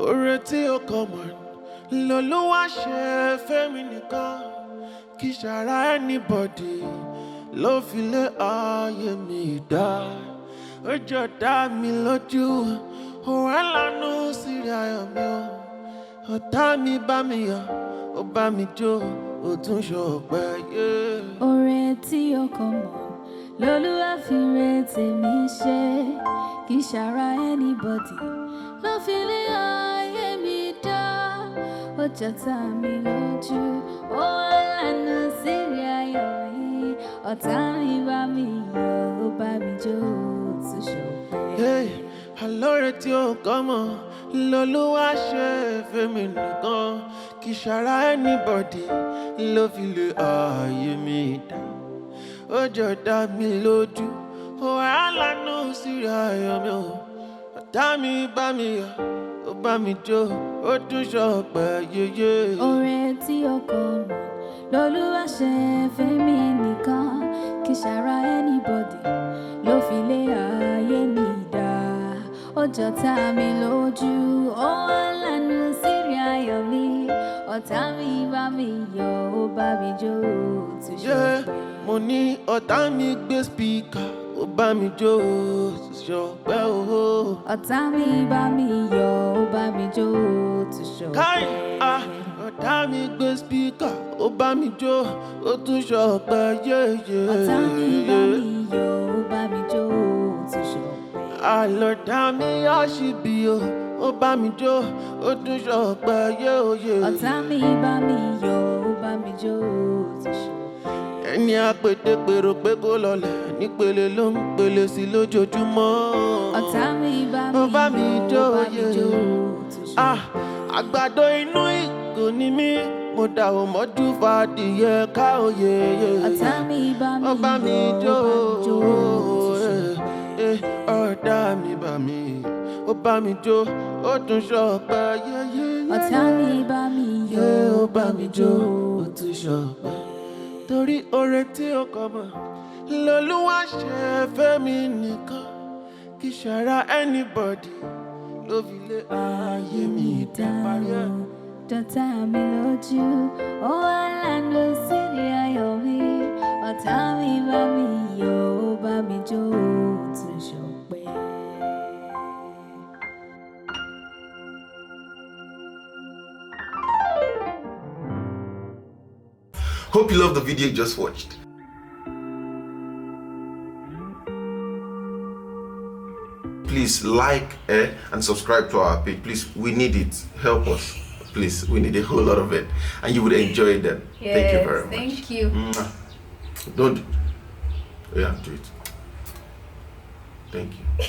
Oore tí ó common l'Olúwa ṣe fẹ́mi nìkan, kì í ṣara anybody ló fi lé ayé mi dá. Ó jọ dá mi lójú, ó wá lánú sírí ayọ̀ mi o. Ọ̀tá mi bá mi yọ̀, ó bá mi jó, ó tún ṣọpẹ́ yé. Oore tí ó common l'Olúwa fi re tèmi ṣe, kì í ṣara anybody ló fi lé ayé mi dá. Ó jọ̀tá mi lójú, ó wá lánú sírí ayọ̀ mi. Ọ̀tá mi bá mi yọ̀, ó bá mi jó, ó tún ṣọpẹ́. Alóore tí ó common l'Olúwa ṣe fẹ́mi nìkan, kì í ṣara anybody ló fi lé ayé mi dá. Ó jọ dá mi lójú, ó wá lánú sírí ayọ̀ mi o. Ọ̀tá mi bá mi yọ̀, ó bá mi jó, ó tún ṣọpẹ́ yéyé. Oore tí ó common l'Olúwa ṣe fẹ́mi nìkan, kì í ṣara anybody ló fi lé ayé mi dá. Ó jọ̀tá mi lójú, ó wá lánú sírí ayọ̀ mi. Ọ̀tá mi bá mi yọ̀, ó bá mi jó, ó tún ṣọpẹ́. Mo ní ọ̀tá mi gbé spíkà, ó bá mi jó, ó tún ṣọpẹ́ o. Ọ̀tá mi bá mi yọ̀, ó bá mi jó, ó tún ṣọpẹ́. Ọ̀tá mi gbé spíkà, ó bá mi jó, ó tún ṣọpẹ́ yéyé. Ọ̀tá mi bá mi yọ̀, ó bá mi jó, ó tún ṣọpẹ́. Àlọ́dá mi yá síbi o, ó bá mi jó, ó tún ṣọpẹ́ yéyé. Ọ̀tá mi bá mi yọ̀, ó bá mi jó, ó tún ṣọpẹ́. Ẹni àpètè pèrò pé kó lọlẹ̀, nípele ló ń pele sí lójoojúmọ́. Ọ̀tá mi bá mi ó bá mi jó, yọ̀, ó bá mi jó, ó tún ṣọpẹ́. Àgbàdo inú ìgò ni mí, mo dà ó mọ́jú fàdìyẹ ká òye. Ọ̀tá mi bá mi ó bá mi jó, yọ̀, ó bá mi jó, ó tún ṣọpẹ́. ọ̀tá mi bá mi, ó bá mi jó, ó tún ṣọpẹ́ yéyé. Ọ̀tá mi bá mi yọ̀, ó bá mi jó, ó tún ṣọpẹ́. Torí oore tí ó common l'Olúwa ṣe fẹ́mi nìkan, kì í ṣara anybody ló fi lé ayé mi dá. Parí ẹ̀. Jọ̀tá mi lójú, ó wá lánú sírí ayọ̀ mi. Ọ̀tá mi bá mi yọ̀, ó bá mi jó, ó tún ṣọpẹ́. Hope you love the video you just watched. Please like and subscribe to our page. Please, we need it. Help us. Please, we need a whole lot of it. And you would enjoy them. Yes, thank you very much. Thank you. Don't. Yeah, do it. Thank you.